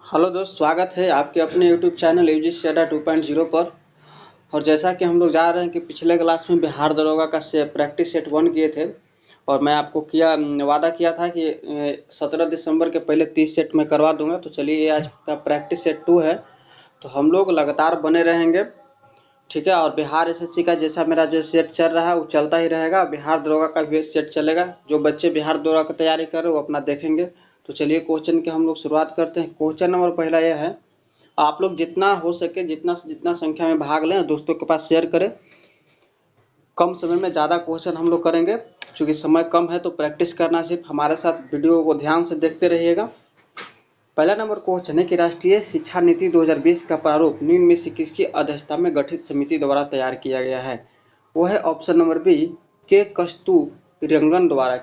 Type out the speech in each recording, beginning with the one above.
Hello दोस्त, स्वागत है आपके अपने यूट्यूब चैनल यूजीसी अड्डा 2.0 पर। और जैसा कि हम लोग जा रहे हैं कि पिछले क्लास में बिहार दरोगा का से प्रैक्टिस सेट 1 किए थे। और मैं आपको वादा किया था कि 17 दिसंबर के पहले 30 सेट में करवा दूंगा। तो चलिए, ये आज का प्रैक्टिस सेट 2 है। तो हम लोग लगातार बने रहेंगे, ठीक है। और बिहार एसएससी का जैसा मेरा जो सेट चल रहा है वो चलता ही रहेगा। बिहार दरोगा का भी सेट चलेगा। जो बच्चे बिहार दरोगा की तैयारी कर रहे हैं वो अपना देखेंगे। तो चलिए, क्वेश्चन की हम लोग शुरुआत करते हैं। क्वेश्चन नंबर पहला यह है, आप लोग जितना हो सके जितना से जितना संख्या में भाग लें, दोस्तों के पास शेयर करें। कम समय में ज़्यादा क्वेश्चन हम लोग करेंगे। क्योंकि समय कम है तो प्रैक्टिस करना, सिर्फ हमारे साथ वीडियो को ध्यान से देखते रहिएगा। पहला नंबर क्वेश्चन है कि राष्ट्रीय शिक्षा नीति 2020 का प्रारूप निम्न में से किसकी अध्यक्षता में गठित समिति द्वारा तैयार किया गया है? वो है ऑप्शन नंबर बी, के कस्तूरी रंगन द्वारा।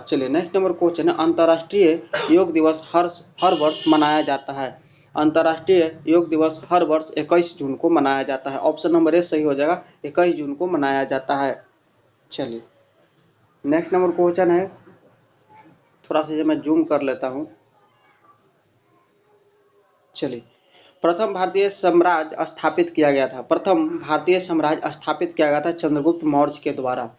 चलिए, नेक्स्ट नंबर क्वेश्चन है, अंतर्राष्ट्रीय योग दिवस हर वर्ष मनाया जाता है। अंतर्राष्ट्रीय योग दिवस हर वर्ष 21 जून को मनाया जाता है। ऑप्शन नंबर ए सही हो जाएगा, 21 जून को मनाया जाता है। चलिए, नेक्स्ट नंबर क्वेश्चन है, थोड़ा सा मैं जूम कर लेता हूँ। चलिए, प्रथम भारतीय साम्राज्य स्थापित किया गया था। प्रथम भारतीय साम्राज्य स्थापित किया गया था चंद्रगुप्त मौर्य के द्वारा।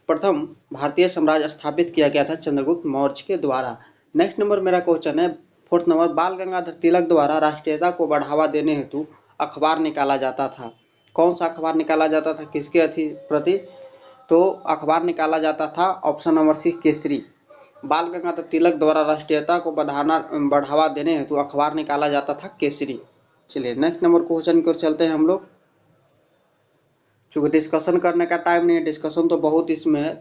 प्रथम भारतीय साम्राज्य स्थापित किया गया था चंद्रगुप्त मौर्य के द्वारा। नेक्स्ट नंबर मेरा क्वेश्चन है, फोर्थ नंबर, बाल गंगाधर तिलक द्वारा राष्ट्रीयता को बढ़ावा देने हेतु अखबार निकाला जाता था। कौन सा अखबार निकाला जाता था, किसके प्रति? तो अखबार निकाला जाता था ऑप्शन नंबर सी, केसरी। बाल गंगाधर तिलक द्वारा राष्ट्रीयता को बढ़ावा देने हेतु अखबार निकाला जाता था केसरी। चलिए, नेक्स्ट नंबर क्वेश्चन की ओर चलते हैं हम लोग। चूंकि डिस्कशन करने का टाइम नहीं है, डिस्कशन तो बहुत इसमें है।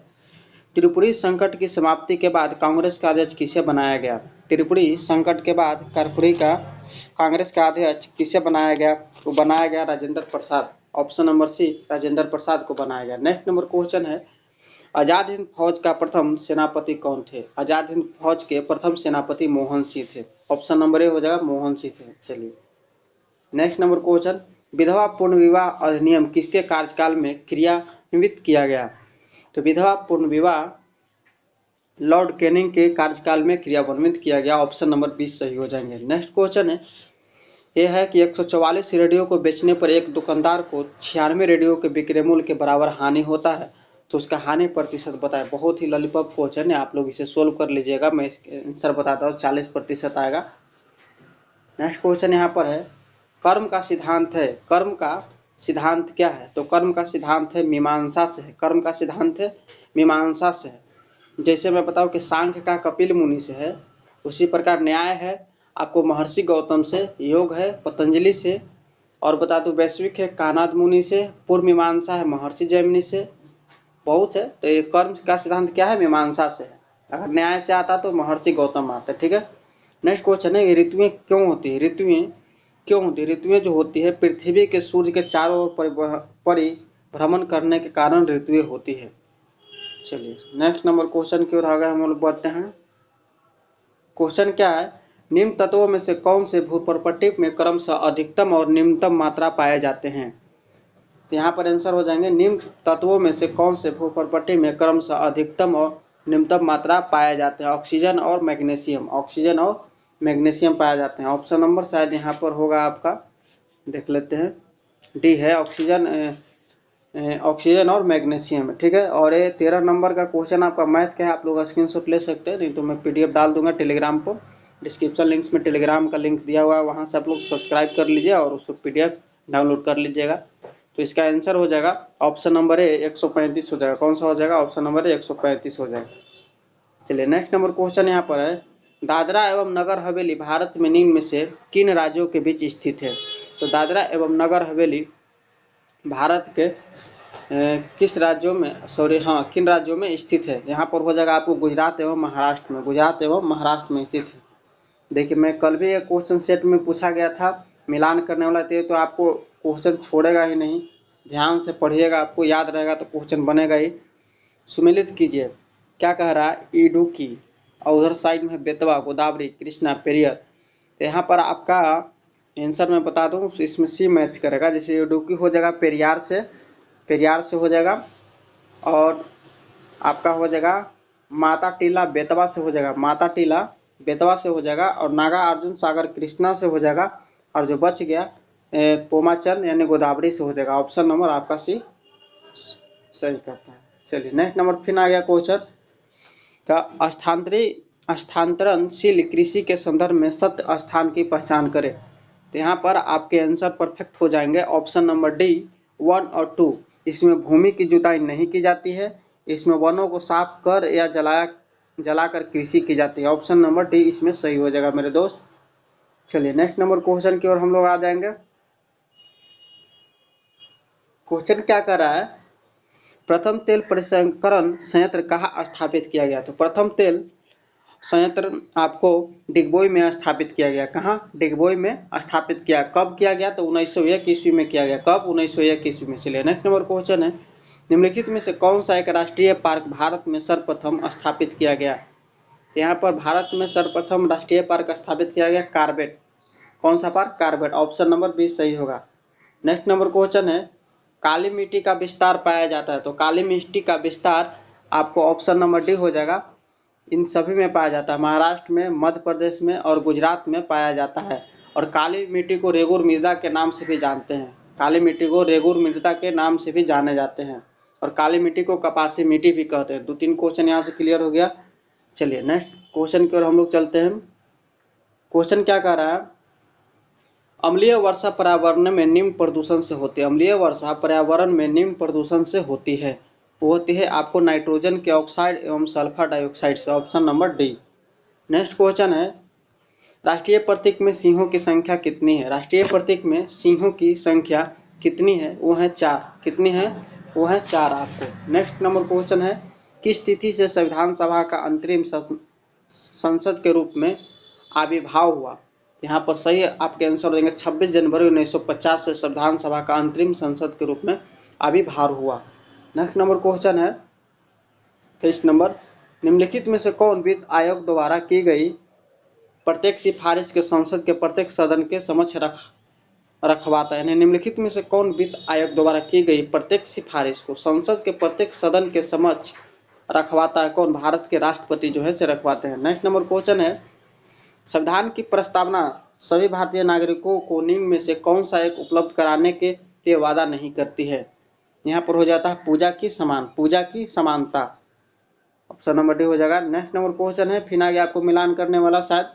त्रिपुरी संकट की समाप्ति के बाद कांग्रेस का अध्यक्ष किसे बनाया गया? त्रिपुरी संकट के बाद कांग्रेस का अध्यक्ष किसे बनाया गया? वो बनाया गया राजेंद्र प्रसाद। ऑप्शन नंबर सी, राजेंद्र प्रसाद को बनाया गया। नेक्स्ट नंबर क्वेश्चन है, आजाद हिंद फौज का प्रथम सेनापति कौन थे? आजाद हिंद फौज के प्रथम सेनापति मोहन सिंह थे। ऑप्शन नंबर ए हो जाएगा, मोहन सिंह थे। चलिए, नेक्स्ट नंबर क्वेश्चन, विधवा पूर्ण विवाह अधिनियम किसके कार्यकाल में क्रियान्वित किया गया? तो विधवा पूर्ण विवाह लॉर्ड कैनिंग के कार्यकाल में क्रियान्वित किया गया। ऑप्शन नंबर 20 सही हो जाएंगे। नेक्स्ट क्वेश्चन है, यह है कि 144 रेडियो को बेचने पर एक दुकानदार को 96 रेडियो के विक्रय मूल्य के बराबर हानि होता है, तो उसका हानि प्रतिशत बताएं। बहुत ही लॉलीपॉप क्वेश्चन है, आप लोग इसे सोल्व कर लीजिएगा। मैं इसके आंसर बताता हूँ, 40% आएगा। नेक्स्ट क्वेश्चन यहाँ पर है, कर्म का सिद्धांत है, कर्म का सिद्धांत क्या है? तो कर्म का सिद्धांत है मीमांसा से है। कर्म का सिद्धांत है मीमांसा से है। जैसे मैं बताऊं कि सांख्य का कपिल मुनि से है, उसी प्रकार न्याय है आपको महर्षि गौतम से, योग है पतंजलि से, और बता दूं वैश्विक है कानाद मुनि से, पूर्व मीमांसा है महर्षि जैमिनी से। बहुत है, तो ये कर्म का सिद्धांत क्या है? मीमांसा से है। अगर न्याय से आता तो महर्षि गौतम आते, ठीक है। नेक्स्ट क्वेश्चन है, ऋतुएं क्यों होती है? ऋतुएं क्यों होती है? ऋतुएं जो होती है पृथ्वी के सूर्य के चारों ओर परिभ्रमण करने के कारण ऋतुएं होती है। चलिए, नेक्स्ट नंबर क्वेश्चन की ओर आगे हम लोग बढ़ते हैं। क्वेश्चन क्या है, निम्न तत्वों में से कौन से भूप्रपट्टी में क्रमशः अधिकतम और निम्नतम मात्रा पाए जाते हैं? तो यहाँ पर आंसर हो जाएंगे, निम्न तत्वों में से कौन से भूप्रपट्टी में क्रमशः अधिकतम और निम्नतम मात्रा पाए जाते हैं? ऑक्सीजन और मैग्नीशियम, ऑक्सीजन और मैग्नीशियम पाए जाते हैं। ऑप्शन नंबर शायद यहाँ पर होगा आपका, देख लेते हैं, डी है, ऑक्सीजन और मैग्नीशियम, ठीक है। और ये 13 नंबर का क्वेश्चन आपका मैथ का है, आप लोग स्क्रीनशॉट ले सकते हैं, नहीं तो मैं पीडीएफ डाल दूंगा टेलीग्राम पर। डिस्क्रिप्शन लिंक्स में टेलीग्राम का लिंक दिया हुआ है, वहाँ से आप लोग सब्सक्राइब कर लीजिए और उसको पीडीएफ डाउनलोड कर लीजिएगा। तो इसका आंसर हो जाएगा ऑप्शन नंबर ए, 135 हो जाएगा। कौन सा हो जाएगा? ऑप्शन नंबर ए, 135 हो जाएगा। चलिए, नेक्स्ट नंबर क्वेश्चन यहाँ पर है, दादरा एवं नगर हवेली भारत में निम्न में से किन राज्यों के बीच स्थित है? तो दादरा एवं नगर हवेली भारत के किस राज्यों में, किन राज्यों में स्थित है? यहाँ पर हो जाएगा आपको गुजरात एवं महाराष्ट्र में, गुजरात एवं महाराष्ट्र में स्थित है। देखिए, मैं कल भी एक क्वेश्चन सेट में पूछा गया था, मिलान करने वाला थे, तो आपको क्वेश्चन छोड़ेगा ही नहीं, ध्यान से पढ़िएगा, आपको याद रहेगा तो क्वेश्चन बनेगा ही। सुमेलित कीजिए, क्या कह रहा है? इडुक्की, और उधर साइड में बेतवा, गोदावरी, कृष्णा, पेरियर। तो यहाँ पर आपका आंसर मैं बता दूं, इसमें सी मैच करेगा। जैसे इडुक्की हो जाएगा पेरियार से हो जाएगा, और आपका हो जाएगा माता टीला बेतवा से हो जाएगा, माता टीला बेतवा से हो जाएगा, और नागा अर्जुन सागर कृष्णा से हो जाएगा, और जो बच गया पोमाचल यानी गोदावरी से हो जाएगा। ऑप्शन नंबर आपका सी सही करता है। चलिए नेक्स्ट नंबर फिर आ गया क्वेश्चन का स्थानांतरणशील कृषि के संदर्भ में सत्य स्थान की पहचान करें। तो यहाँ पर आपके आंसर परफेक्ट हो जाएंगे। ऑप्शन नंबर डी 1 और 2। इसमें भूमि की जुताई नहीं की जाती है, इसमें वनों को साफ कर या जलाकर कृषि की जाती है। ऑप्शन नंबर डी इसमें सही हो जाएगा मेरे दोस्त। चलिए नेक्स्ट नंबर क्वेश्चन की ओर हम लोग आ जाएंगे। क्वेश्चन क्या कर रहा है, प्रथम तेल परिसंकरण संयंत्र कहाँ स्थापित किया गया। तो प्रथम तेल संयंत्र आपको डिगबोई में स्थापित किया गया। कहाँ? डिगबोई में स्थापित किया। कब किया गया? तो 1901 ईस्वी में किया गया। कब? 1901 ईस्वी में। चलिए नेक्स्ट नंबर क्वेश्चन है, निम्नलिखित में से कौन सा एक राष्ट्रीय पार्क भारत में सर्वप्रथम स्थापित किया गया। तो यहाँ पर भारत में सर्वप्रथम राष्ट्रीय पार्क स्थापित किया गया कार्बेट। कौन सा park? Corbett. Option number B सही होगा। नेक्स्ट नंबर क्वेश्चन है, काली मिट्टी का विस्तार पाया जाता है। तो काली मिट्टी का विस्तार आपको ऑप्शन नंबर डी हो जाएगा। इन सभी में पाया जाता है, महाराष्ट्र में, मध्य प्रदेश में और गुजरात में पाया जाता है। और काली मिट्टी को रेगुर मृदा के नाम से भी जानते हैं। काली मिट्टी को रेगुर मृदा के नाम से भी जाने जाते हैं, और काली मिट्टी को कपासी मिट्टी भी कहते हैं। 2-3 क्वेश्चन यहाँ से क्लियर हो गया। चलिए नेक्स्ट क्वेश्चन की ओर हम लोग चलते हैं। क्वेश्चन क्या कह रहा है, अम्लीय वर्षा पर्यावरण में निम्न प्रदूषण से होती है। अम्लीय वर्षा पर्यावरण में निम्न प्रदूषण से होती है। वो होती है आपको नाइट्रोजन के ऑक्साइड एवं सल्फर डाइऑक्साइड से। Option number D. Next question है, राष्ट्रीय प्रतीक में सिंहों की संख्या कितनी है। राष्ट्रीय प्रतीक में सिंहों की संख्या कितनी है? वो है 4। कितनी है? वो है 4 आपको। नेक्स्ट नंबर क्वेश्चन है, किस तिथि से संविधान सभा का अंतरिम संसद के रूप में आविर्भाव हुआ। यहाँ पर सही आपके आंसर हो जाएंगे 26 जनवरी 1950 से संविधान सभा का अंतरिम संसद के रूप में आविर्भाव हुआ। नेक्स्ट नंबर क्वेश्चन है 23 नंबर, निम्नलिखित में से कौन वित्त आयोग द्वारा की गई प्रत्येक सिफारिश के संसद के प्रत्येक सदन के समक्ष रखवाता है। निम्नलिखित में से कौन वित्त आयोग द्वारा की गई प्रत्येक सिफारिश को संसद के प्रत्येक सदन के समक्ष रखवाता है? कौन? भारत के राष्ट्रपति जो है से रखवाते हैं। नेक्स्ट नंबर क्वेश्चन है, संविधान की प्रस्तावना सभी भारतीय नागरिकों को निम्न में से कौन सा एक उपलब्ध कराने के लिए वादा नहीं करती है। यहाँ पर हो जाता है पूजा की समानता। ऑप्शन नंबर डी हो जाएगा। नेक्स्ट नंबर क्वेश्चन है, फिर आगे आपको मिलान करने वाला शायद,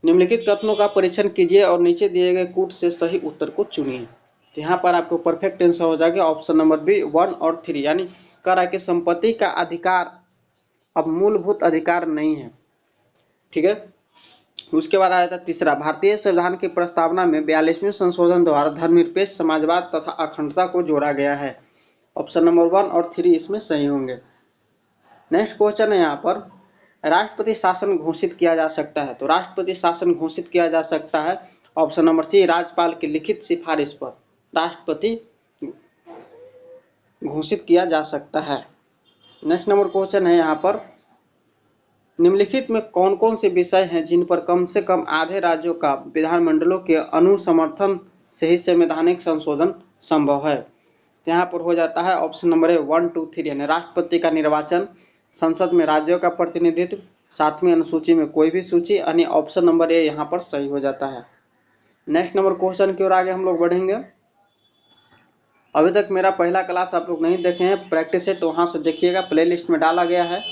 निम्नलिखित कथनों का परीक्षण कीजिए और नीचे दिए गए कूट से सही उत्तर को चुनिए। तो यहाँ पर आपको परफेक्ट आंसर हो जाएगा ऑप्शन नंबर बी 1 और 3। यानी कह रहा है कि संपत्ति का अधिकार अब मूलभूत अधिकार नहीं है। ठीक है। उसके बाद आया था तीसरा, भारतीय संविधान की प्रस्तावना में 42वें संशोधन द्वारा धर्मनिरपेक्ष समाजवाद तथा अखंडता को जोड़ा गया है। ऑप्शन नंबर 1 और 3 इसमें सही होंगे। नेक्स्ट क्वेश्चन है यहाँ पर, राष्ट्रपति शासन घोषित किया जा सकता है। तो राष्ट्रपति शासन घोषित किया जा सकता है। ऑप्शन नंबर सी, राज्यपाल की लिखित सिफारिश पर राष्ट्रपति घोषित किया जा सकता है। नेक्स्ट नंबर क्वेश्चन है यहाँ पर, निम्नलिखित में कौन कौन से विषय हैं जिन पर कम से कम आधे राज्यों का विधानमंडलों के अनुसमर्थन से ही संवैधानिक संशोधन संभव है। यहाँ पर हो जाता है ऑप्शन नंबर 1, 2, 3 यानी राष्ट्रपति का निर्वाचन, संसद में राज्यों का प्रतिनिधित्व, 7वीं अनुसूची में कोई भी सूची, यानी ऑप्शन नंबर ए यहाँ पर सही हो जाता है। नेक्स्ट नंबर क्वेश्चन की ओर आगे हम लोग बढ़ेंगे। अभी तक मेरा पहला क्लास आप लोग नहीं देखे हैं, प्रैक्टिस है तो वहाँ से देखिएगा, प्लेलिस्ट में डाला गया है।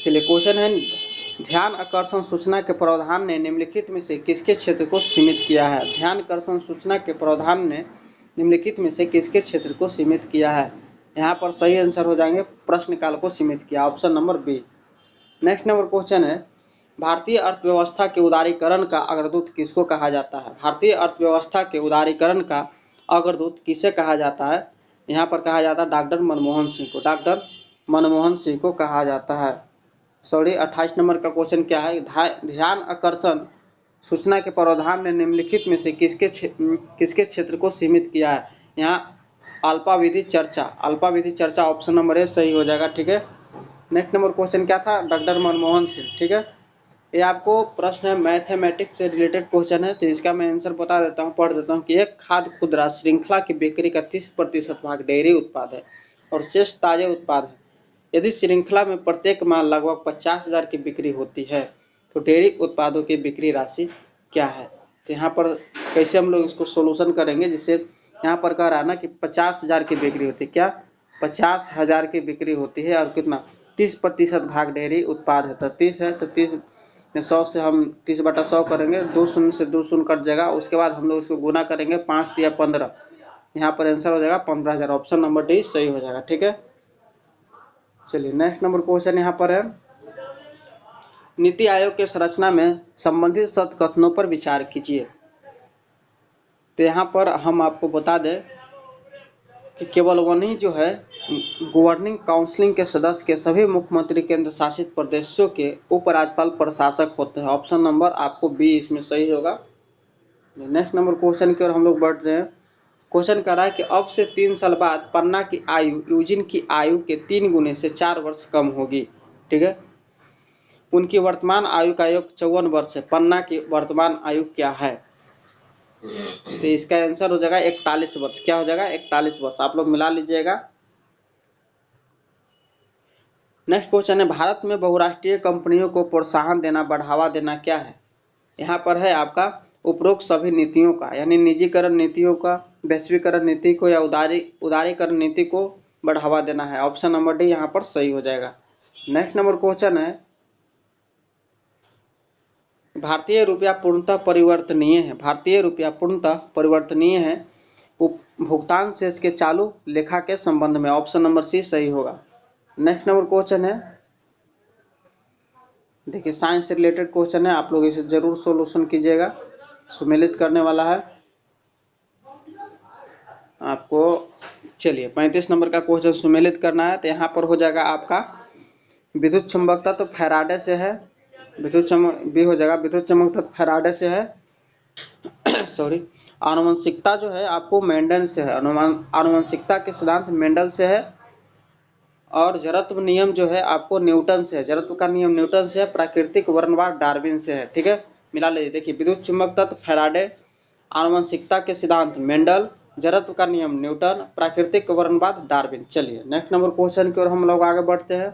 चलिए क्वेश्चन है, ध्यान आकर्षण सूचना के प्रावधान ने निम्नलिखित में से किसके क्षेत्र को सीमित किया है। ध्यान आकर्षण सूचना के प्रावधान ने निम्नलिखित में से किसके क्षेत्र को सीमित किया है। यहाँ पर सही आंसर हो जाएंगे प्रश्नकाल को सीमित किया। Option number B. Next number question है, भारतीय अर्थव्यवस्था के उदारीकरण का अग्रदूत किसको कहा जाता है। भारतीय अर्थव्यवस्था के उदारीकरण का अग्रदूत किसे कहा जाता है। यहाँ पर कहा जाता है डॉक्टर मनमोहन सिंह को। डॉक्टर मनमोहन सिंह को कहा जाता है। 28 नंबर का क्वेश्चन क्या है, ध्यान आकर्षण सूचना के प्रावधान ने निम्नलिखित में से किसके क्षेत्र को सीमित किया है। यहाँ अल्पावधि चर्चा ऑप्शन नंबर ए सही हो जाएगा। ठीक है। नेक्स्ट नंबर क्वेश्चन क्या था, डॉक्टर मनमोहन सिंह। ठीक है। ये आपको प्रश्न है, मैथमेटिक्स से रिलेटेड क्वेश्चन है, तो इसका मैं आंसर बता देता हूँ, पढ़ देता हूँ कि एक खाद्य खुदरा श्रृंखला की बिक्री का 30% भाग डेयरी उत्पाद है और शेष ताजे उत्पाद है। यदि श्रृंखला में प्रत्येक माह लगभग 50,000 की बिक्री होती है तो डेयरी उत्पादों की बिक्री राशि क्या है। तो यहाँ पर कैसे हम लोग इसको सोल्यूशन करेंगे, जिससे यहाँ पर कह रहा है ना कि 50,000 की बिक्री होती है, क्या 50,000 की बिक्री होती है और कितना 30% भाग डेयरी उत्पाद है। तो 30 है तो 30 में 100 से हम 30/100 करेंगे, 2 शून्य से 2 शून्य कट जाएगा। उसके बाद हम लोग इसको गुना करेंगे 5 या 15, यहाँ पर आंसर हो जाएगा 15,000। ऑप्शन नंबर डी सही हो जाएगा। ठीक है, चलिए नेक्स्ट नंबर क्वेश्चन यहाँ पर है, नीति आयोग के संरचना में संबंधित सत्य कथनों पर विचार कीजिए। तो यहाँ पर हम आपको बता दें कि केवल वही जो है गवर्निंग काउंसिल के सदस्य के सभी मुख्यमंत्री केंद्र शासित प्रदेशों के उपराज्यपाल प्रशासक होते हैं। ऑप्शन नंबर आपको बी इसमें सही होगा। नेक्स्ट नंबर क्वेश्चन की ओर हम लोग बढ़ते हैं। क्वेश्चन कर रहा है कि अब से 3 साल बाद पन्ना की आयु यूजिन की आयु के 3 गुने से 4 वर्ष कम होगी। ठीक है, उनकी वर्तमान आयु का योग 54 वर्ष है। पन्ना की वर्तमान आयु क्या है। तो इसका आंसर हो जाएगा 41 वर्ष। क्या हो जाएगा 41 वर्ष, आप लोग मिला लीजिएगा। नेक्स्ट क्वेश्चन है, भारत में बहुराष्ट्रीय कंपनियों को प्रोत्साहन देना बढ़ावा देना क्या है। यहाँ पर है आपका उपरोक्त सभी नीतियों का, यानी निजीकरण नीतियों का, वैश्वीकरण नीति को या उदारीकरण नीति को बढ़ावा देना है। ऑप्शन नंबर डी यहाँ पर सही हो जाएगा। नेक्स्ट नंबर क्वेश्चन है, भारतीय रुपया पूर्णतः परिवर्तनीय है। भारतीय रुपया पूर्णतः परिवर्तनीय है भुगतान शेष के चालू लेखा के संबंध में। ऑप्शन नंबर सी सही होगा। नेक्स्ट नंबर क्वेश्चन है, देखिए साइंस से रिलेटेड क्वेश्चन है, आप लोग इसे जरूर सॉल्यूशन कीजिएगा, सुमेलित करने वाला है आपको। चलिए 35 नंबर का क्वेश्चन सुमेलित करना है। तो यहाँ पर हो जाएगा आपका विद्युत चुंबकता तो फैराडे से है, विद्युत चमक भी हो जाएगा, विद्युत चुंबकता फैराडे से है सॉरी। आनुवंशिकता जो है आपको मेंडल से है, आनुवंशिकता के सिद्धांत मेंडल से है। और जड़त्व नियम जो है आपको न्यूटन से है, जड़त्व का नियम न्यूटन से है। प्राकृतिक वर्णवाद डार्विन से है। ठीक है, मिला लीजिए। देखिए विद्युत चुंबकता फैराडे, आनुवंशिकता के सिद्धांत मेंडल, जड़त्व का नियम न्यूटन, प्राकृतिक वर्णवाद डार्विन। चलिए नेक्स्ट नंबर क्वेश्चन की ओर हम लोग आगे बढ़ते हैं।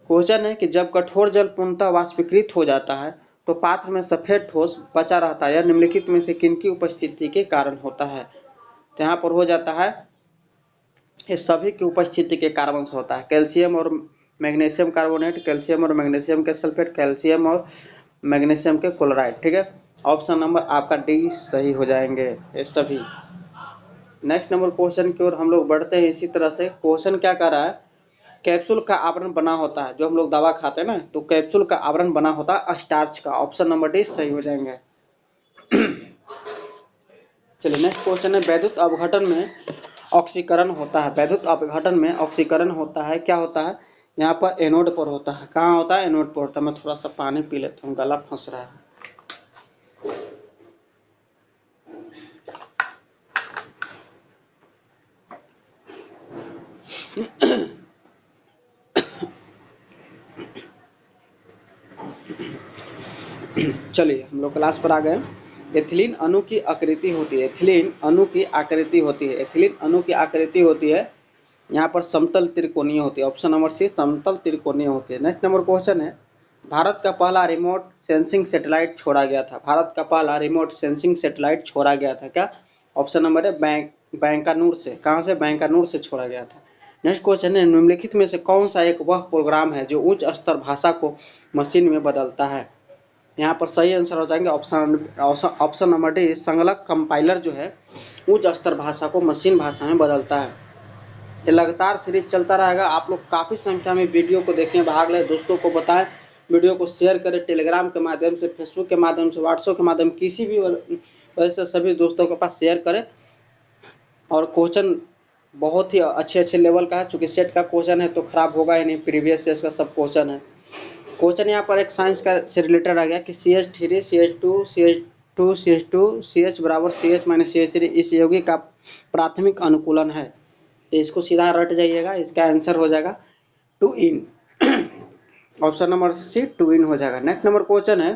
क्वेश्चन है कि जब कठोर जल पूर्णतः वाष्पीकृत हो जाता है तो पात्र में सफेद ठोस बचा रहता है, यह निम्नलिखित में से किनकी उपस्थिति के कारण होता है। तो यहाँ पर हो जाता है ये सभी की उपस्थिति के कारण से होता है। कैल्शियम और मैग्नीशियम कार्बोनेट, कैल्शियम और मैग्नीशियम के सल्फेट, कैल्शियम और मैग्नीशियम के क्लोराइड। ठीक है, ऑप्शन नंबर आपका डी सही हो जाएंगे ये सभी। नेक्स्ट नंबर क्वेश्चन की ओर हम लोग बढ़ते हैं। इसी तरह से क्वेश्चन क्या कर रहा है, कैप्सूल का आवरण बना होता है, जो हम लोग दवा खाते हैं ना, तो कैप्सूल का आवरण बना होता है स्टार्च का। ऑप्शन नंबर डी सही हो जाएंगे। चलिए नेक्स्ट क्वेश्चन है, वैद्युत अपघटन में ऑक्सीकरण होता है। वैद्युत अपघटन में ऑक्सीकरण होता है, क्या होता है, यहाँ पर एनोड पर होता है। कहाँ होता है, एनोड पर होता है। मैं थोड़ा सा पानी पी लेता हूँ, गला फंस रहा है। चलिए हम लोग क्लास पर आ गए। एथिलीन अणु की आकृति होती है, एथिलीन अणु की आकृति होती है, एथिलीन अणु की आकृति होती है यहाँ पर समतल त्रिकोणीय होती है। ऑप्शन नंबर सी समतल त्रिकोणीय होती है। नेक्स्ट नंबर क्वेश्चन है, भारत का पहला रिमोट सेंसिंग सैटेलाइट छोड़ा गया था। भारत का पहला रिमोट सेंसिंग सैटेलाइट छोड़ा गया था, क्या। ऑप्शन नंबर है बैंकानूर से। कहाँ से, बैंकानूर से छोड़ा गया था। नेक्स्ट क्वेश्चन है, निम्नलिखित में से कौन सा एक वह प्रोग्राम है जो उच्च स्तर भाषा को मशीन में बदलता है। यहाँ पर सही आंसर हो जाएंगे ऑप्शन नंबर डी संगलक कंपाइलर जो है उच्च स्तर भाषा को मशीन भाषा में बदलता है। ये लगातार सीरीज चलता रहेगा। आप लोग काफ़ी संख्या में वीडियो को देखें, भाग लें, दोस्तों को बताएं, वीडियो को शेयर करें, टेलीग्राम के माध्यम से, फेसबुक के माध्यम से, व्हाट्सएप के माध्यम, किसी भी वजह से सभी दोस्तों के पास शेयर करें। और क्वेश्चन बहुत ही अच्छे लेवल का है, चूँकि सेट का क्वेश्चन है तो खराब होगा ही नहीं, प्रीवियस ईयर का सब क्वेश्चन है। क्वेश्चन यहाँ पर एक साइंस का से रिलेटेड आ गया कि CH3 CH2 CH2 CH2 CH बराबर CH माइनस CH3 इस यौगिक का प्राथमिक अनुकूलन है। तो इसको सीधा रट जाइएगा, इसका आंसर हो जाएगा 2 ऑप्शन नंबर सी 2 हो जाएगा। नेक्स्ट नंबर क्वेश्चन है,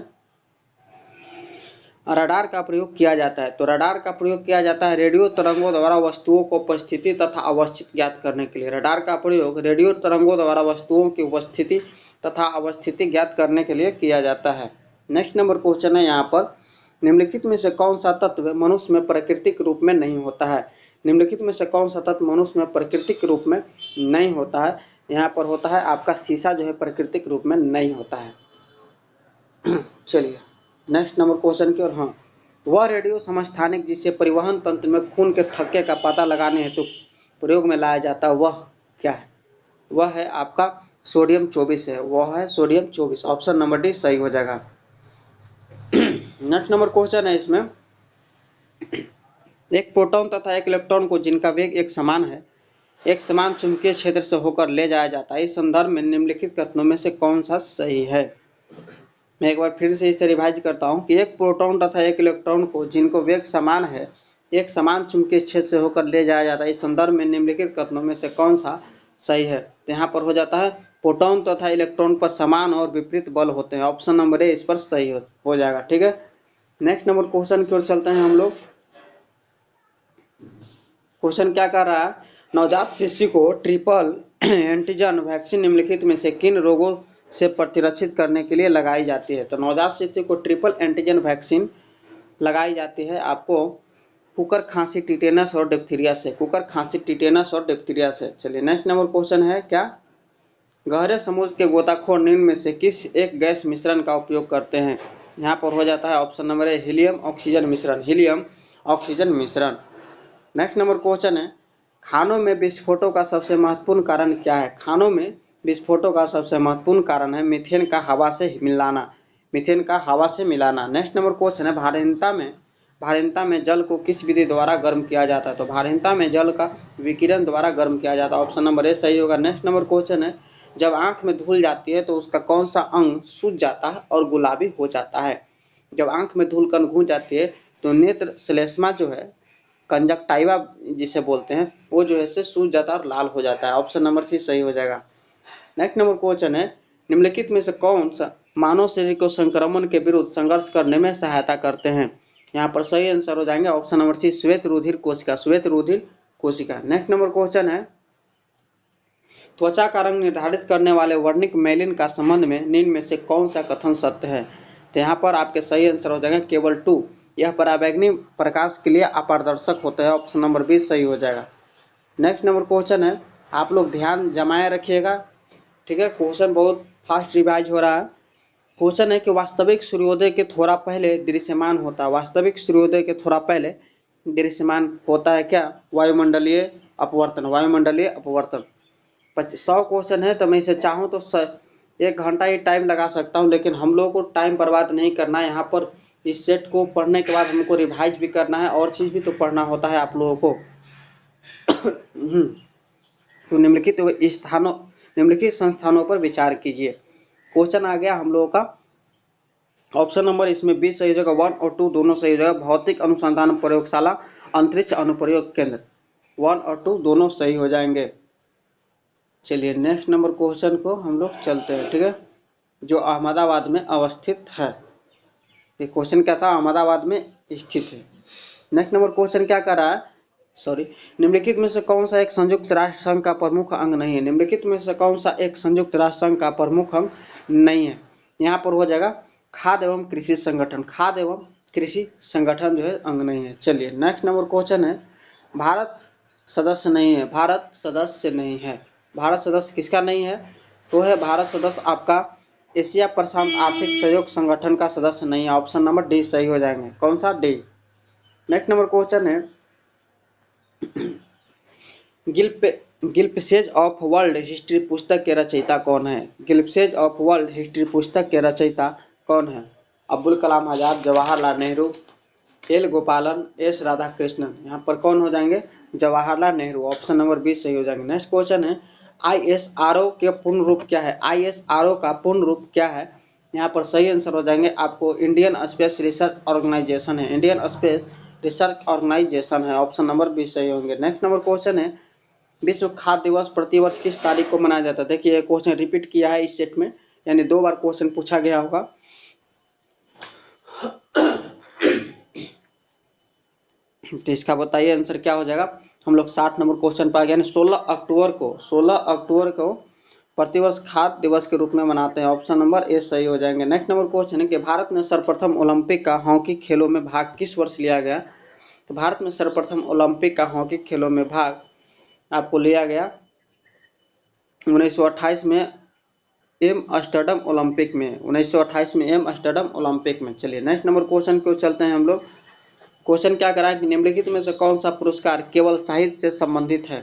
रडार का प्रयोग किया जाता है? तो रडार का प्रयोग किया जाता है रेडियो तरंगों द्वारा वस्तुओं को उपस्थिति तथा अवस्थिति ज्ञात करने के लिए। रडार का प्रयोग रेडियो तरंगों द्वारा वस्तुओं की उपस्थिति तथा अवस्थिति ज्ञात करने के लिए किया जाता है। नेक्स्ट नंबर क्वेश्चन है यहाँ पर, निम्नलिखित में से कौन सा तत्व मनुष्य में प्राकृतिक रूप में नहीं होता है? निम्नलिखित में से कौन सा तत्व मनुष्य में प्राकृतिक रूप में नहीं होता है? यहाँ पर होता है आपका शीशा जो है प्राकृतिक रूप में नहीं होता है। चलिए नेक्स्ट नंबर क्वेश्चन की ओर। हाँ, वह रेडियो समस्थानिक जिसे परिवहन तंत्र में खून के थक्के का पता लगाने हेतु प्रयोग में लाया जाता है वह क्या है? वह है आपका सोडियम 24 है, वह है सोडियम 24। ऑप्शन नंबर डी सही हो जाएगा। नेक्स्ट नंबर क्वेश्चन है इसमें, एक प्रोटॉन तथा एक इलेक्ट्रॉन को जिनका वेग एक समान है एक समान चुंबकीय क्षेत्र से होकर ले जाया जाता है, इस संदर्भ में निम्नलिखित कथनों में से कौन सा सही है? मैं एक बार फिर से इसे रिवाइज करता हूँ कि एक प्रोटॉन तथा एक इलेक्ट्रॉन को जिनको वेग समान है एक समान चुंबकीय क्षेत्र से होकर ले जाया जाता है, इस संदर्भ में निम्नलिखित कथनों में से कौन सा सही है? तो यहाँ पर हो जाता है प्रोटॉन तथा इलेक्ट्रॉन पर समान और विपरीत बल होते हैं। ऑप्शन नंबर ए इस पर सही हो जाएगा। ठीक है, नेक्स्ट नंबर क्वेश्चन की ओर चलते हैं हम लोग। क्वेश्चन क्या कर रहा है, नवजात शिशु को ट्रिपल एंटीजन वैक्सीन निम्नलिखित में से किन रोगों से प्रतिरक्षित करने के लिए लगाई जाती है? तो नवजात शिशु को ट्रिपल एंटीजन वैक्सीन लगाई जाती है आपको कुकर खांसी टिटेनस और डिप्थीरिया से। कुकर खांसी टिटेनस और डिप्थीरिया से। चलिए नेक्स्ट नंबर क्वेश्चन है क्या, गहरे समुद्र के गोताखोर निम्न में से किस एक गैस मिश्रण का उपयोग करते हैं? यहाँ पर हो जाता है option number A helium oxygen मिश्रण, हीलियम ऑक्सीजन मिश्रण। नेक्स्ट नंबर क्वेश्चन है, खानों में विस्फोटों का सबसे महत्वपूर्ण कारण क्या है? खानों में विस्फोटों का सबसे महत्वपूर्ण कारण है मीथेन का हवा से मिलाना, मीथेन का हवा से मिलाना। नेक्स्ट नंबर क्वेश्चन है, भारहीनता में जल को किस विधि द्वारा गर्म किया जाता है? तो भारहीनता में जल का विकिरण द्वारा गर्म किया जाता है। ऑप्शन नंबर ए सही होगा। नेक्स्ट नंबर क्वेश्चन है, जब आंख में धूल जाती है तो उसका कौन सा अंग सूज जाता है और गुलाबी हो जाता है? जब आंख में धूल कण घुस जाती है तो नेत्र श्लेष्मा जो है कंजक्टाइवा जिसे बोलते हैं वो जो है से सूज जाता है और लाल हो जाता है। ऑप्शन नंबर सी सही हो जाएगा। नेक्स्ट नंबर क्वेश्चन है, निम्नलिखित में से कौन सा मानव शरीर को संक्रमण के विरुद्ध संघर्ष करने में सहायता करते हैं? यहाँ पर सही आंसर हो जाएंगे ऑप्शन नंबर सी श्वेत रुधिर कोशिका, श्वेत रुधिर कोशिका। नेक्स्ट नंबर क्वेश्चन है, त्वचा का रंग निर्धारित करने वाले वर्णिक मेलिन का संबंध में निम्न में से कौन सा कथन सत्य है? तो यहाँ पर आपके सही आंसर हो जाएंगे केवल 2, यह पराबैंगनी प्रकाश के लिए अपारदर्शक होता है। ऑप्शन नंबर 20 सही हो जाएगा। नेक्स्ट नंबर क्वेश्चन है, आप लोग ध्यान जमाए रखिएगा, ठीक है, क्वेश्चन बहुत फास्ट रिवाइज हो रहा है। क्वेश्चन है कि वास्तविक सूर्योदय के थोड़ा पहले दृश्यमान होता है, वास्तविक सूर्योदय के थोड़ा पहले दृश्यमान होता है क्या? वायुमंडलीय अपवर्तन, वायुमंडलीय अपवर्तन। 100 क्वेश्चन है तो मैं इसे चाहूँ तो 1 घंटा ही टाइम लगा सकता हूँ, लेकिन हम लोगों को टाइम बर्बाद नहीं करना है। यहाँ पर इस सेट को पढ़ने के बाद हमको रिवाइज भी करना है और चीज़ भी तो पढ़ना होता है आप लोगों को। तो निम्नलिखित संस्थानों पर विचार कीजिए। क्वेश्चन आ गया हम लोगों का ऑप्शन नंबर इसमें 20 सही हो जाएगा, 1 और 2 दोनों सही हो जाएगा। भौतिक अनुसंधान प्रयोगशाला, अंतरिक्ष अनुप्रयोग केंद्र, 1 और 2 दोनों सही हो जाएंगे। चलिए नेक्स्ट नंबर क्वेश्चन को हम लोग चलते हैं, ठीक है, जो अहमदाबाद में अवस्थित है। ये क्वेश्चन क्या था? अहमदाबाद में स्थित है। नेक्स्ट नंबर क्वेश्चन क्या कर रहा है, निम्नलिखित में से कौन सा एक संयुक्त राष्ट्र संघ का प्रमुख अंग नहीं है? निम्नलिखित में से कौन सा एक संयुक्त राष्ट्र संघ का प्रमुख अंग नहीं है? यहाँ पर हो जाएगा खाद्य एवं कृषि संगठन, खाद्य एवं कृषि संगठन जो है अंग नहीं है। चलिए नेक्स्ट नंबर क्वेश्चन है, भारत सदस्य नहीं है, भारत सदस्य नहीं है। भारत सदस्य किसका नहीं है? तो है भारत सदस्य आपका एशिया प्रशांत आर्थिक सहयोग संगठन का सदस्य नहीं है। ऑप्शन नंबर डी सही हो जाएंगे। कौन सा? डी। नेक्स्ट नंबर क्वेश्चन है, गिल्पसेज ऑफ वर्ल्ड हिस्ट्री पुस्तक के रचयिता कौन है? गिल्पसेज ऑफ वर्ल्ड हिस्ट्री पुस्तक के रचयिता कौन है? अब्दुल कलाम आजाद, जवाहरलाल नेहरू, एल गोपालन, एस राधाकृष्णन। यहाँ पर कौन हो जाएंगे? जवाहरलाल नेहरू। ऑप्शन नंबर 20 सही हो जाएंगे। नेक्स्ट क्वेश्चन है, ISRO के पूर्ण रूप क्या है? ISRO का पूर्ण रूप क्या है? यहाँ पर सही आंसर हो जाएंगे आपको इंडियन स्पेस रिसर्च ऑर्गेनाइजेशन है, इंडियन स्पेस रिसर्च ऑर्गेनाइजेशन है। ऑप्शन नंबर 20 सही होंगे। नेक्स्ट नंबर क्वेश्चन है, विश्व खाद्य दिवस प्रतिवर्ष किस तारीख को मनाया जाता है? देखिए ये क्वेश्चन रिपीट किया है इस सेट में, यानी 2 बार क्वेश्चन पूछा गया होगा। तो इसका बताइए आंसर क्या हो जाएगा। हम लोग 60 नंबर क्वेश्चन पर आ गए। 16 अक्टूबर को प्रतिवर्ष खाद्य दिवस के रूप में मनाते हैं। ऑप्शन नंबर ए सही हो जाएंगे। नेक्स्ट नंबर क्वेश्चन है कि भारत में सर्वप्रथम ओलंपिक का हॉकी खेलों में भाग किस वर्ष लिया गया। तो भारत में सर्वप्रथम ओलंपिक का हॉकी खेलों में भाग आपको लिया गया 1928 में एमस्टर्डम ओलंपिक में। 1928 में एमस्टर्डम ओलंपिक में। चलिए नेक्स्ट नंबर क्वेश्चन को चलते हैं हम लोग। क्वेश्चन क्या करा है कि निम्नलिखित में से कौन सा पुरस्कार केवल साहित्य से संबंधित है।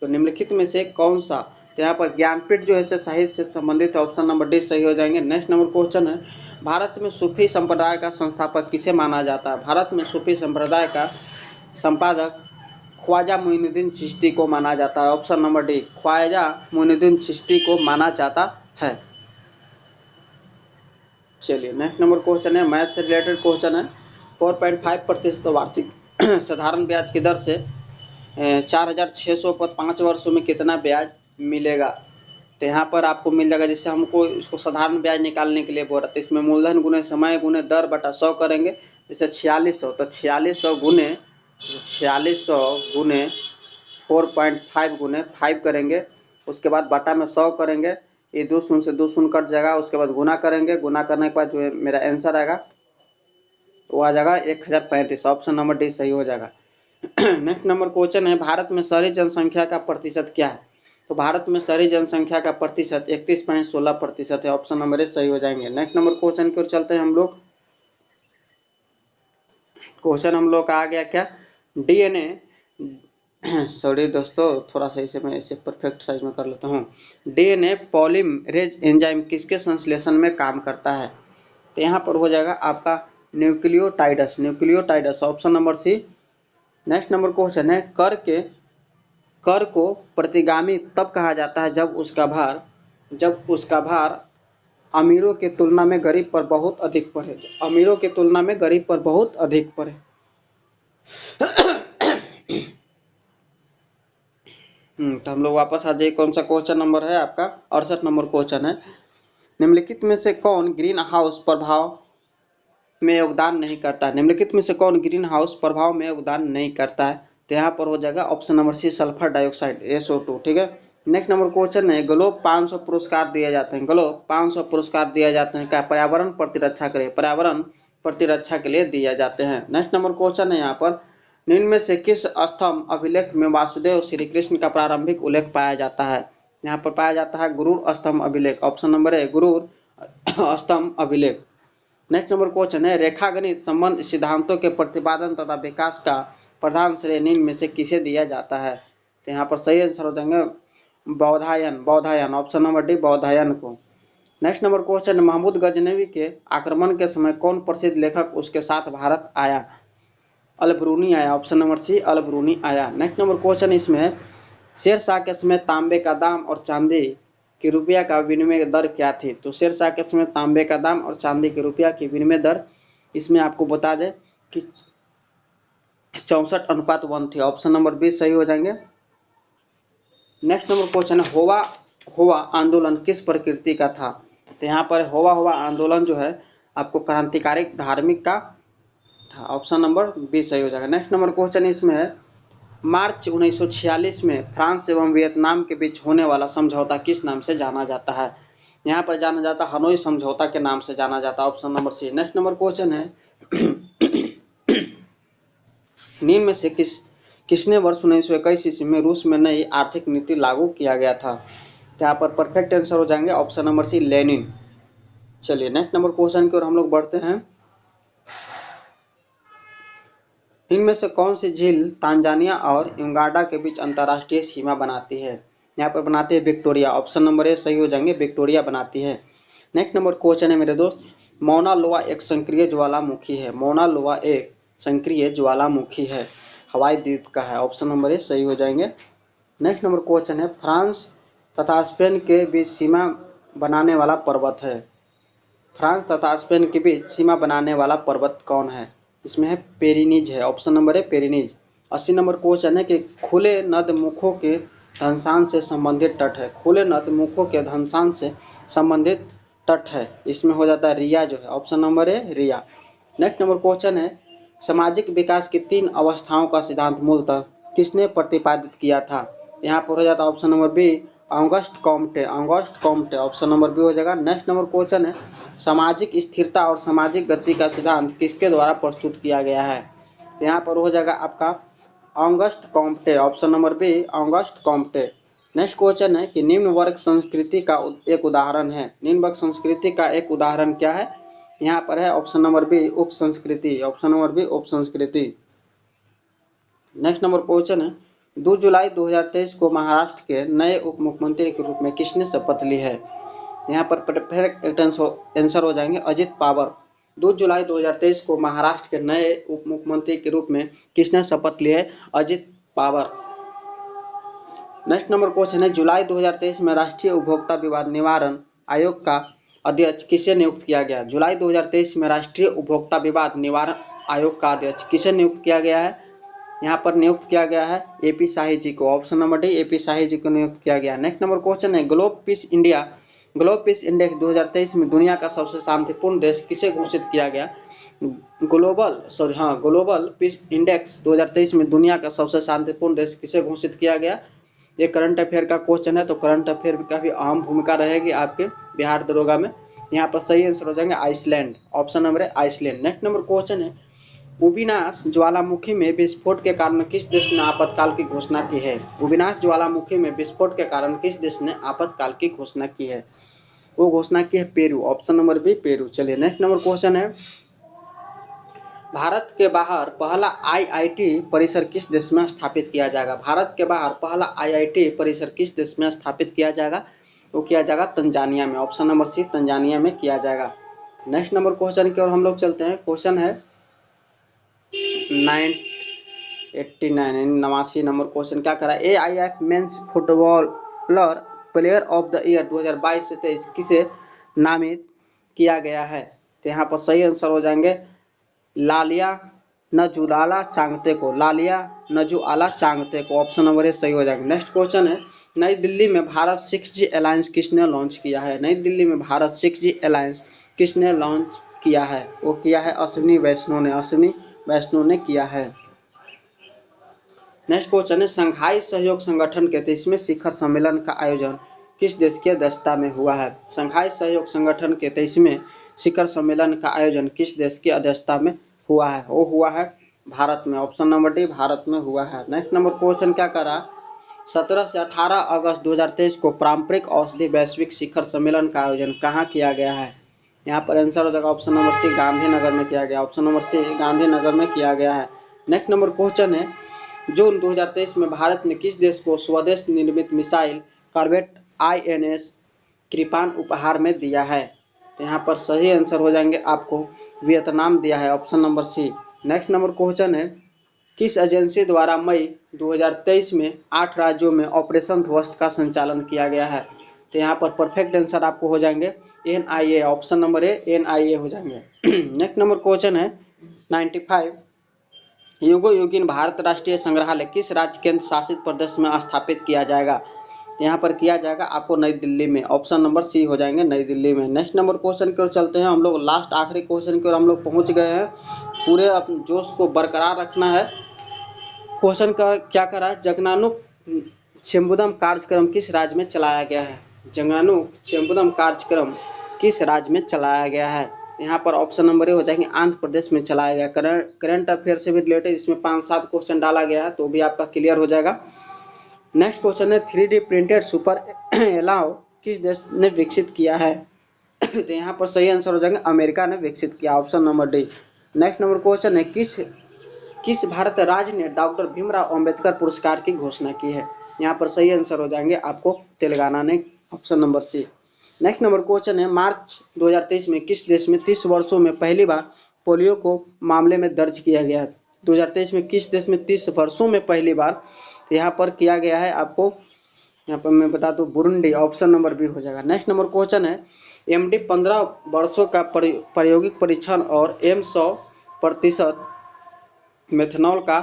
तो निम्नलिखित में से कौन सा, तो यहाँ पर ज्ञानपीठ जो है साहित्य से संबंधित है। ऑप्शन नंबर डी सही हो जाएंगे। नेक्स्ट नंबर क्वेश्चन है भारत में सूफी संप्रदाय का संस्थापक किसे माना जाता है। भारत में सूफी संप्रदाय का संपादक ख्वाजा मोइनुद्दीन चिश्ती को माना जाता है। Option number D Khwaja Moinuddin Chishti को माना जाता है। चलिए नेक्स्ट नंबर क्वेश्चन है मैथ से रिलेटेड क्वेश्चन है। 4.5% वार्षिक साधारण ब्याज की दर से 4,600 पर 5 वर्षों में कितना ब्याज मिलेगा। तो यहाँ पर आपको मिल जाएगा, जिससे हमको इसको साधारण ब्याज निकालने के लिए बोल रहा था। इसमें मूलधन गुने समय गुने दर बटा 100 करेंगे। जैसे 4600 तो 4600 गुने 4.5 गुने 5 करेंगे। उसके बाद बटा में 100 करेंगे। ये 2 शून्य से 2 शून्य कट जाएगा। उसके बाद गुना करेंगे। गुना करने के बाद जो है मेरा आंसर आएगा वो आ जाएगा 1035। ऑप्शन नंबर डी सही हो जाएगा। नेक्स्ट नंबर क्वेश्चन है भारत में शहरी जनसंख्या का प्रतिशत क्या है। तो भारत में शहरी जनसंख्या का प्रतिशत 31.16% है। ऑप्शन नंबर ए सही हो जाएंगे। नेक्स्ट नंबर क्वेश्चन की ओर चलते हैं हम लोग। क्वेश्चन हम लोग का आ गया क्या, डीएनए सॉरी दोस्तों, थोड़ा सा इसे मैं इसे परफेक्ट साइज में कर लेता हूँ। डीएनए पॉलीमरेज एंजाइम किसके संश्लेषण में काम करता है। तो यहाँ पर हो जाएगा आपका nucleotides. Option number C. Next number question है कर को प्रतिगामी तब कहा जाता है जब उसका भार अमीरों की तुलना में गरीब पर बहुत अधिक पड़े। अमीरों की तुलना में गरीब पर बहुत अधिक पड़े। तो हम लोग वापस आ जाइए। कौन सा क्वेश्चन नंबर है आपका 68 नंबर क्वेश्चन है। निम्नलिखित में से कौन ग्रीन हाउस प्रभाव में योगदान नहीं करता है। निम्नलिखित में से कौन ग्रीन हाउस प्रभाव में योगदान नहीं करता है। तो यहाँ पर हो जाएगा option number C sulphur dioxide SO2। ठीक है। नेक्स्ट नंबर क्वेश्चन है ग्लोब 500 पुरस्कार दिए जाते हैं। ग्लोब 500 पुरस्कार दिए जाते हैं क्या, पर्यावरण प्रतिरक्षा के लिए। पर्यावरण प्रतिरक्षा के लिए दिए जाते हैं। नेक्स्ट नंबर क्वेश्चन है यहाँ पर निम्न में से किस स्तंभ अभिलेख में वासुदेव श्री कृष्ण का प्रारंभिक उल्लेख पाया जाता है। यहाँ पर पाया जाता है गुरूर स्तंभ अभिलेख। ऑप्शन नंबर ए गुरूर स्तंभ अभिलेख। नेक्स्ट नंबर क्वेश्चन है रेखागणित संबंध सिद्धांतों के प्रतिपादन तथा विकास का प्रधान श्रेय निम्न में से किसे दिया जाता है। तो यहाँ पर सही आंसर हो जाएंगे Baudhayana. Option number D Baudhayana को। Next number question Mahmud Ghaznavi के आक्रमण के समय कौन प्रसिद्ध लेखक उसके साथ भारत आया। अलबरूनी आया। ऑप्शन नंबर सी अलबरूनी आया। नेक्स्ट नंबर क्वेश्चन इसमें है शेरशाह के समय तांबे का दाम और चांदी की रुपया का विनिमय दर क्या थी। तो शेरशाह के समय तांबे का दाम और चांदी के रुपया की विनिमय दर इसमें आपको बता दें कि 64:1 थी। ऑप्शन नंबर बी सही हो जाएंगे। नेक्स्ट नंबर क्वेश्चन है होवा आंदोलन किस प्रकृति का था। तो यहाँ पर होवा आंदोलन जो है आपको क्रांतिकारी धार्मिक का था। ऑप्शन नंबर बी सही हो जाएगा। नेक्स्ट नंबर क्वेश्चन इसमें है मार्च 1946 में फ्रांस एवं वियतनाम के बीच होने वाला समझौता किस नाम से जाना जाता है। यहाँ पर जाना जाता है हनोई समझौता के नाम से जाना जाता है। Option number C. Next number question है निम्न में से किसने वर्ष 1921 ईस्वी में रूस में नई आर्थिक नीति लागू किया गया था। तो यहाँ पर परफेक्ट आंसर हो जाएंगे ऑप्शन नंबर सी लेनिन। चलिए नेक्स्ट नंबर क्वेश्चन की ओर हम लोग बढ़ते हैं। इनमें से कौन सी झील तांजानिया और युगांडा के बीच अंतर्राष्ट्रीय सीमा बनाती है। यहाँ पर बनाती है विक्टोरिया। ऑप्शन नंबर ए सही हो जाएंगे विक्टोरिया बनाती है। नेक्स्ट नंबर क्वेश्चन है मेरे दोस्त मौना लोआ एक सक्रिय ज्वालामुखी है। मौना लोआ एक सक्रिय ज्वालामुखी है, हवाई द्वीप का है। ऑप्शन नंबर ए सही हो जाएंगे। नेक्स्ट नंबर क्वेश्चन है फ्रांस तथा स्पेन के बीच सीमा बनाने वाला पर्वत है। फ्रांस तथा स्पेन के बीच सीमा बनाने वाला पर्वत कौन है। इसमें है पेरिनीज है। ऑप्शन नंबर है पेरिनीज। 80 नंबर क्वेश्चन है कि खुले नदमुखों के धनसान से संबंधित तट है। खुले नदमुखों के धनसान से संबंधित तट है, इसमें हो जाता है रिया जो है। ऑप्शन नंबर है रिया। नेक्स्ट नंबर क्वेश्चन है सामाजिक विकास की 3 अवस्थाओं का सिद्धांत मूलतः किसने प्रतिपादित किया था? यहाँ पर हो जाता है option number B, Auguste Comte. Auguste Comte option number B हो जाएगा। नेक्स्ट नंबर क्वेश्चन है, सामाजिक स्थिरता और सामाजिक गति का सिद्धांत किसके द्वारा प्रस्तुत किया गया है? यहाँ पर हो जाएगा आपका Auguste Comte. Option number B, Auguste Comte. Next question है कि निम्न वर्ग संस्कृति का एक उदाहरण है। निम्न वर्ग संस्कृति का एक उदाहरण क्या है? यहाँ पर है ऑप्शन नंबर बी, उप संस्कृति। ऑप्शन नंबर बी, उप संस्कृति। नेक्स्ट नंबर क्वेश्चन है, 2 जुलाई 2023 को महाराष्ट्र के नए उप मुख्यमंत्री के रूप में किसने शपथ ली है? यहाँ पर परफेक्ट आंसर हो जाएंगे अजित पवार। 2 जुलाई 2023 को महाराष्ट्र के नए उप मुख्यमंत्री के रूप में किसने शपथ ली है? Ajit Pawar. Next number question है, जुलाई 2023 में राष्ट्रीय उपभोक्ता विवाद निवारण आयोग का अध्यक्ष किसे नियुक्त किया गया? जुलाई 2023 में राष्ट्रीय उपभोक्ता विवाद निवारण आयोग का अध्यक्ष किसे नियुक्त किया गया है? यहाँ पर नियुक्त किया गया है एपी शाही जी को। ऑप्शन नंबर डी, एपी शाही जी को नियुक्त किया गया। नेक्स्ट नंबर क्वेश्चन है, ग्लोब पीस इंडेक्स 2023 में दुनिया का सबसे शांतिपूर्ण देश किसे घोषित किया गया? ग्लोबल पीस इंडेक्स 2023 में दुनिया का सबसे शांतिपूर्ण देश किसे घोषित किया गया? ये करंट अफेयर का क्वेश्चन है, तो करंट अफेयर का भी अहम भूमिका रहेगी आपके बिहार दरोगा में। यहाँ पर सही आंसर हो जाएंगे आइसलैंड। ऑप्शन नंबर है आइसलैंड। नेक्स्ट नंबर क्वेश्चन है, उबिनास ज्वालामुखी में विस्फोट के कारण किस देश ने आपातकाल की घोषणा की है? उबिनास ज्वालामुखी में विस्फोट के कारण किस देश ने आपातकाल की घोषणा की है? वो घोषणा की है Peru. Option number B, Peru. चलिए नेक्स्ट नंबर क्वेश्चन है, भारत के बाहर पहला आईआईटी परिसर किस देश में स्थापित किया जाएगा? भारत के बाहर पहला आईआईटी परिसर किस देश में स्थापित किया जाएगा? वो किया जाएगा तंजानिया में। ऑप्शन नंबर सी, तंजानिया में किया जाएगा। नेक्स्ट नंबर क्वेश्चन की ओर हम लोग चलते हैं। क्वेश्चन है 89 नंबर क्वेश्चन क्या करा? AIF men's footballer player of the year 2022 से 23 किसे नामित किया गया है? तो यहाँ पर सही आंसर हो जाएंगे लालिया नजुआला चांगते को। लालिया नजुआला चांगते को। ऑप्शन नंबर ए सही हो जाएंगे। नेक्स्ट क्वेश्चन है, नई दिल्ली में भारत 6G अलायंस किसने लॉन्च किया है? नई दिल्ली में भारत 6G अलायंस किसने लॉन्च किया है? वो किया है अश्विनी वैष्णव ने। अश्विनी वैष्णव ने किया है। नेक्स्ट क्वेश्चन है, शंघाई सहयोग संगठन के 23वें शिखर सम्मेलन का आयोजन किस देश की अध्यक्षता में हुआ है? शंघाई सहयोग संगठन के 23वें शिखर सम्मेलन का आयोजन किस देश की अध्यक्षता में हुआ है? वो हुआ है भारत में। ऑप्शन नंबर डी, भारत में हुआ है। नेक्स्ट नंबर क्वेश्चन क्या करा? 17 से 18 अगस्त 2023 को पारंपरिक औषधि वैश्विक शिखर सम्मेलन का आयोजन कहाँ किया गया है? यहाँ पर आंसर हो जाएगा ऑप्शन नंबर सी, गांधीनगर में किया गया। ऑप्शन नंबर सी, गांधीनगर में किया गया है। नेक्स्ट नंबर क्वेश्चन है, जून 2023 में भारत ने किस देश को स्वदेश निर्मित मिसाइल कॉर्वेट INS कृपान उपहार में दिया है? तो यहाँ पर सही आंसर हो जाएंगे आपको वियतनाम दिया है। Option number C. Next number question है, किस एजेंसी द्वारा मई 2023 में 8 राज्यों में ऑपरेशन ध्वस्त का संचालन किया गया है? तो यहाँ पर परफेक्ट आंसर आपको हो जाएंगे NIA। Option number A, NIA हो जाएंगे। नेक्स्ट नंबर क्वेश्चन है 95, युगो योगिन भारत राष्ट्रीय संग्रहालय किस राज्य केंद्र शासित प्रदेश में स्थापित किया जाएगा? यहाँ पर किया जाएगा आपको नई दिल्ली में। ऑप्शन नंबर सी हो जाएंगे नई दिल्ली में। नेक्स्ट नंबर क्वेश्चन की ओर चलते हैं हम लोग। लास्ट आखिरी क्वेश्चन की ओर हम लोग पहुंच गए हैं। पूरे अपने जोश को बरकरार रखना है। क्वेश्चन का क्या करा? जगनानुक चेम्बुदम कार्यक्रम किस राज्य में चलाया गया है? जगनानुक चेम्बुदम कार्यक्रम किस राज्य में चलाया गया है? यहाँ पर ऑप्शन नंबर ए हो जाएंगे आंध्र प्रदेश में चलाया गया। करंट अफेयर से भी रिलेटेड इसमें 5-7 क्वेश्चन डाला गया है, तो भी आपका क्लियर हो जाएगा। नेक्स्ट क्वेश्चन है, 3D प्रिंटेड सुपर एलाव किस देश ने विकसित किया है? तो यहाँ पर सही आंसर हो जाएंगे अमेरिका ने विकसित किया। Option number D. Next number question है, किस भारत राज्य ने डॉक्टर भीमराव अंबेडकर पुरस्कार की घोषणा की है? यहाँ पर सही आंसर हो जाएंगे आपको तेलंगाना ने। Option number C. Next number question है, मार्च 2023 में किस देश में 30 वर्षों में पहली बार पोलियो को मामले में दर्ज किया गया? 2023 में किस देश में 30 वर्षों में पहली बार यहाँ पर किया गया है? आपको यहाँ पर मैं बता दूं बुरुंडी। ऑप्शन नंबर बी हो जाएगा। नेक्स्ट नंबर क्वेश्चन है, MD 15 वर्षों का प्रायोगिक परीक्षण और M100% मेथनॉल का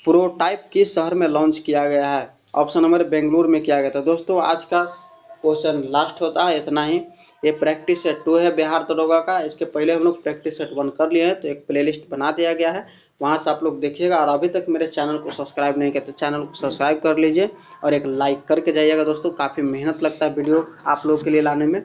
प्रोटोटाइप किस शहर में लॉन्च किया गया है? ऑप्शन नंबर बेंगलुरु में किया गया था। दोस्तों आज का क्वेश्चन लास्ट होता है इतना ही। ये प्रैक्टिस सेट 2 है बिहार दरोगा का। इसके पहले हम लोग प्रैक्टिस सेट 1 कर लिए हैं, तो एक प्लेलिस्ट बना दिया गया है, वहाँ से आप लोग देखिएगा। और अभी तक मेरे चैनल को सब्सक्राइब नहीं किया तो चैनल को सब्सक्राइब कर लीजिए और एक लाइक करके जाइएगा दोस्तों। काफ़ी मेहनत लगता है वीडियो आप लोग के लिए लाने में।